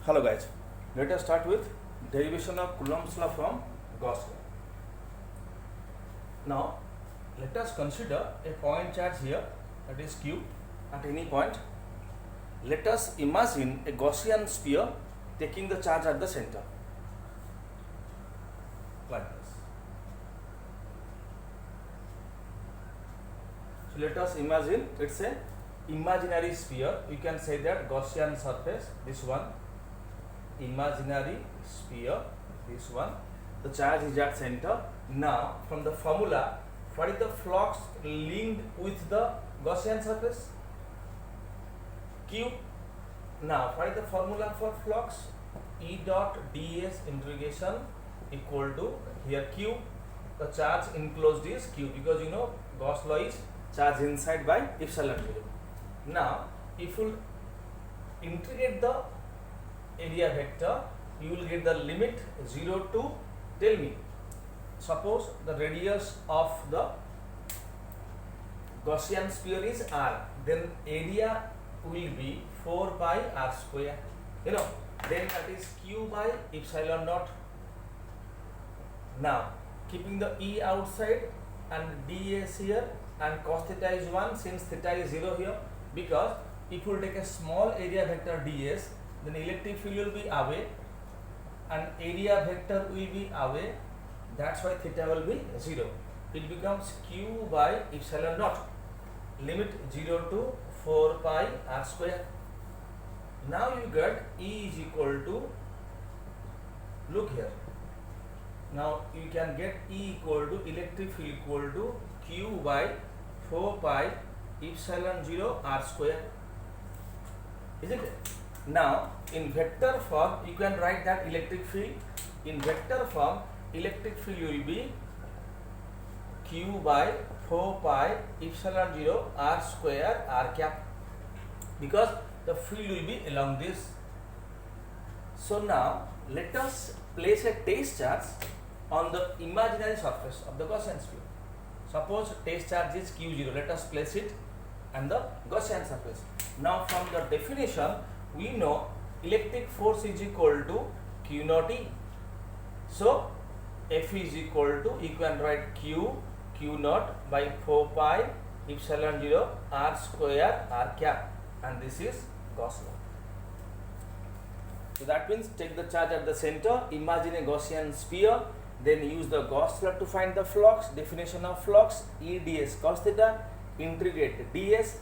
Hello guys, let us start with derivation of Coulomb's law from Gauss law. Now let us consider a point charge here, that is Q, at any point. Let us imagine a Gaussian sphere taking the charge at the center like this. So let us imagine it's a imaginary sphere. You can say that Gaussian surface, this one, imaginary sphere, this one, the charge is at center. Now from the formula, what is the flux linked with the Gaussian surface? Q. Now what is the formula for flux? E dot ds integration equal to, here Q, the charge enclosed is Q, because you know Gauss law is charge inside by epsilon 0. Now if you integrate the area vector, you will get the limit 0 to, tell me, suppose the radius of the Gaussian sphere is r, then area will be 4 pi r square, you know, then that is q by epsilon naught. Now keeping the e outside and ds here, and cos theta is 1 since theta is 0 here, because if you take a small area vector ds, then electric field will be away and area vector will be away, that's why theta will be 0. It becomes q by epsilon naught, limit 0 to 4 pi r square. Now you get E is equal to, look here, now you can get E equal to, electric field equal to q by 4 pi epsilon 0 r square, isn't it? Now in vector form you can write that electric field, in vector form electric field will be q by 4 pi epsilon 0 r square r cap, because the field will be along this. So now let us place a test charge on the imaginary surface of the Gaussian sphere. Suppose test charge is q0, let us place it on the Gaussian surface. Now from the definition we know electric force is equal to q naught E. So F is equal to, you can write q naught by 4 pi epsilon 0 r square r cap, and this is Gauss law. So that means take the charge at the center, imagine a Gaussian sphere, then use the Gauss law to find the flux. Definition of flux, E ds cos theta, integrate ds,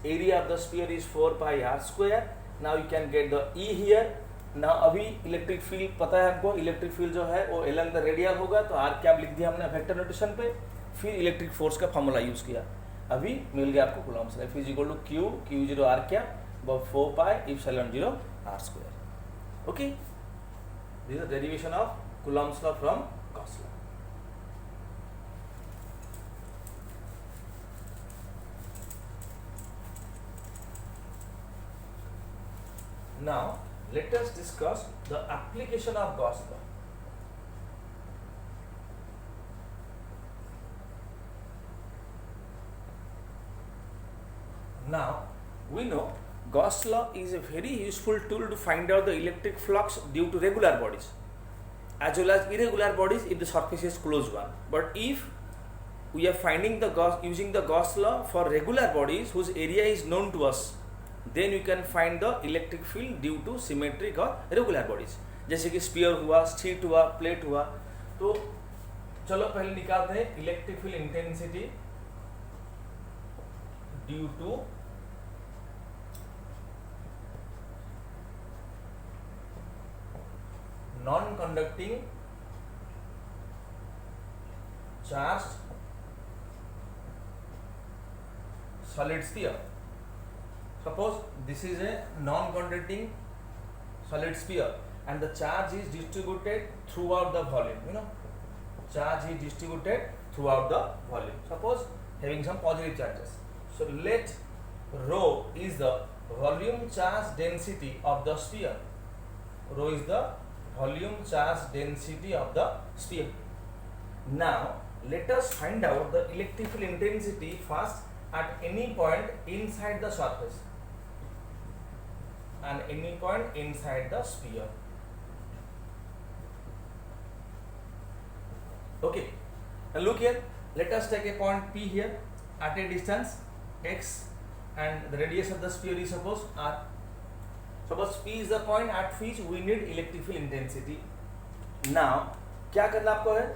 area of the sphere is 4 pi r square. Now you can get the E here. Now अभी electric field पता है हमको, electric field जो है वो Elon the radial होगा, तो are cap लिख दिया हमने वेक्टर नोटेशन पे, फिर इलेक्ट्रिक फोर्स का फॉर्मूला यूज किया, अभी मिल गया आपको Coulomb's law, F is equal to q0 r cap by 4 pi epsilon 0 r square. Okay, this is the derivation of Coulomb's law from Gauss law. Now let us discuss the application of Gauss law. Now we know Gauss law is a very useful tool to find out the electric flux due to regular bodies as well as irregular bodies if the surface is closed one. But if we are finding the Gauss, using the Gauss law for regular bodies whose area is known to us, then you can find the electric field due to symmetric or regular bodies. जैसे कि sphere हुआ, street हुआ, plate हुआ, तो चलो पहले निकालते हैं electric field intensity due to non-conducting charged solid sphere. Suppose this is a non-conducting solid sphere and the charge is distributed throughout the volume, you know, charge is distributed throughout the volume, suppose having some positive charges. So let rho is the volume charge density of the sphere, rho is the volume charge density of the sphere. Now let us find out the electric field intensity first at any point inside the surface. and any point inside the sphere. Okay, now look here, let us take a point P here at a distance x, and the radius of the sphere is suppose r. Suppose P is the point at which we need electric field intensity. Now क्या करना आपको है,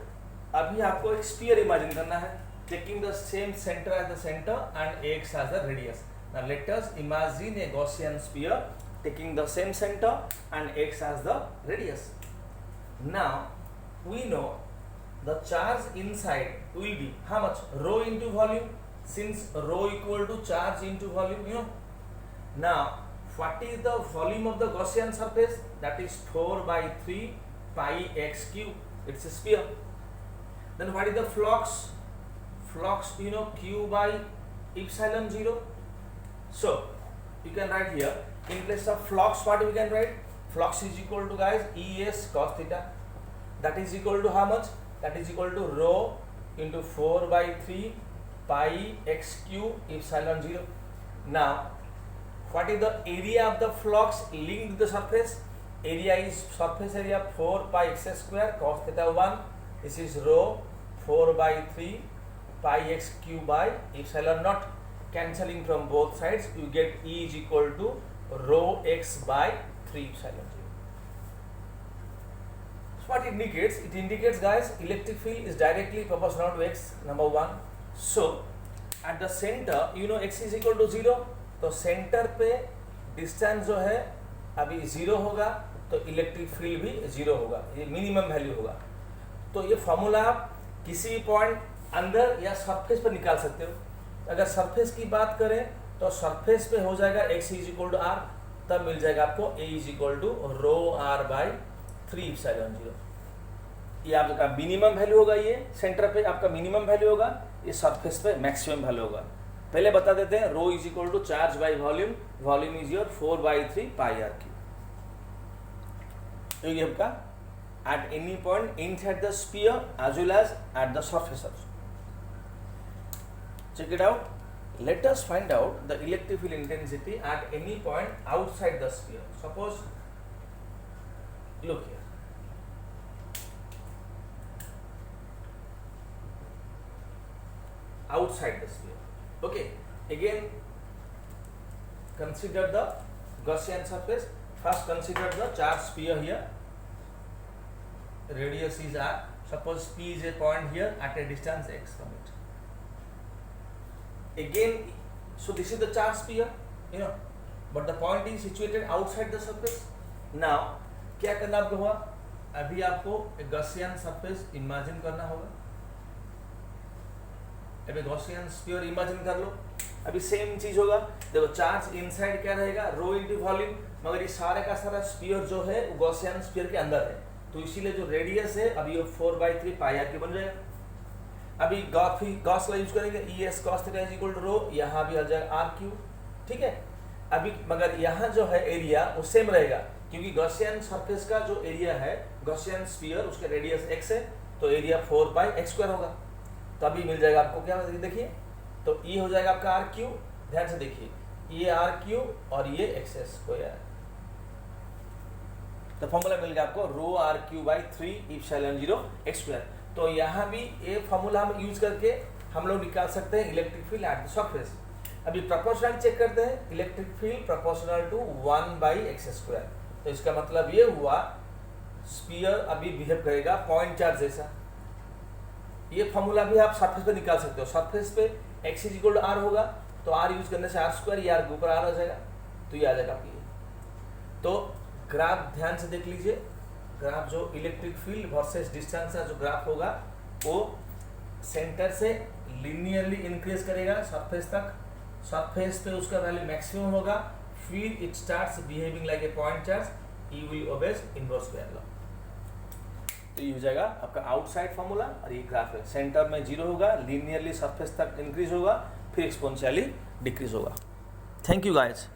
अभी आपको एक sphere imagine करना है, taking the same center as the center and x as the radius. Now let us imagine a Gaussian sphere taking the same center and x as the radius. Now we know the charge inside will be how much? Rho into volume, since rho equal to charge into volume, you know. Now what is the volume of the Gaussian surface? That is 4 by 3 pi x cube. It's a sphere. Then what is the flux? Flux, you know, q by epsilon 0. So you can write here, in place of flux, what we can write? Flux is equal to, guys, Es cos theta. That is equal to how much? That is equal to rho into 4 by 3 pi x cube epsilon 0. Now what is the area of the flux linked to the surface? Area is surface area 4 pi x square cos theta 1. This is rho 4 by 3 pi x cube by epsilon naught. Cancelling from both sides, you get E is equal to rho x by 3 epsilon 0. So what it indicates? It indicates, guys, electric field is directly proportional to x, number 1. So at the center, you know, x is equal to 0. तो centre पे distance जो है अभी 0 होगा, तो electric field भी 0 होगा, ये मिनिमम वैल्यू होगा. तो ये फॉर्मूला आप किसी पॉइंट अंदर या सरफेस पर निकाल सकते हो. अगर सरफेस की बात करें तो सरफेस पे हो जाएगा x is equal to r, तब मिल जाएगा आपको a is equal to rho r by 3 epsilon 0. ये आपका मिनिमम वैल्यू होगा, ये सेंटर पे आपका मिनिमम वैल्यू होगा, ये सरफेस पे मैक्सिमम वैल्यू होगा. पहले बता देते हैं, rho is equal to charge by volume, volume is your 4 by 3 pi R Q. तो ये आपका at any point inside the sphere as well as at the surface also. Check it out. Let us find out the electric field intensity at any point outside the sphere. Suppose, look here. Outside the sphere. Okay. Again, consider the Gaussian surface. First, consider the charged sphere here. Radius is r. Suppose P is a point here at a distance x from it. Again, so this is the charged sphere, you know, but the point is situated outside the surface. Now, क्या करना आपको हुआ? अभी आपको एक Gaussian surface imagine करना होगा. अभी Gaussian sphere imagine कर लो. अभी सेम चीज होगा. देखो, चार्ज इनसाइड क्या रहेगा? Rho into volume. मगर ये सारे का सारा स्फीयर जो है वो Gaussian sphere के अंदर है, तो इसीलिए जो रेडियस है अभी ये 4 बाई 3 पाई आर क्यू बन जाएगा. अभी गॉस का यूज करेंगे, E S cos theta is equal to rho, यहाँ भी आ जाएगा आर क्यू. ठीक है. अभी मगर यहाँ जो है एरिया वो सेम रहेगा, क्योंकि गॉसियन सरफेस का जो एरिया है, गॉसियन स्फीयर, उसका रेडियस एक्स है, तो एरिया 4 बाई एक्स स्क्वायर होगा. तो अभी मिल जाएगा आपको क्या, देखिए, तो ई हो जाएगा आपका आर क्यू. ध्यान से देखिए, ये आर क्यू और ये एक्स एस हो जाएगा. तो फॉर्मूला मिल गया आपको rho R Q by 3 epsilon 0 X square. तो यहाँ भी ये फॉर्मूला हम यूज करके हम लोग निकाल सकते हैं electric field at the surface. अभी प्रोपोर्शनल चेक करते हैं. Electric field proportional to 1 by X square. तो इसका मतलब ये हुआ स्फीयर अभी बिहेव करेगा पॉइंट चार्ज जैसा. ये फॉर्मूला भी आप सरफेस पे निकाल सकते हो. सरफेस पे X is equal to R होगा, तो आर यूज करने से आर स्क्वायर, ये आर के ऊपर आर आ जाएगा, तो ये आ जाएगा आपकी. तो ग्राफ ध्यान से देख लीजिए. ग्राफ जो इलेक्ट्रिक फील्ड वर्सेस डिस्टेंस का जो ग्राफ होगा वो सेंटर से लिनियरली इंक्रीज करेगा सरफेस तक. सरफेस पे उसका वैल्यू मैक्सिमम होगा, फिर it starts behaving like a point charge. E will obeys inverse square law. तो ये हो जाएगा आपका आउटसाइड फार्मूला. और ये ग्राफ है, सेंटर में 0 होगा, लिनियरली सरफेस तक इंक्रीज होगा, फिर एक्सपोनेंशियली डिक्रीज होगा. Thank you guys.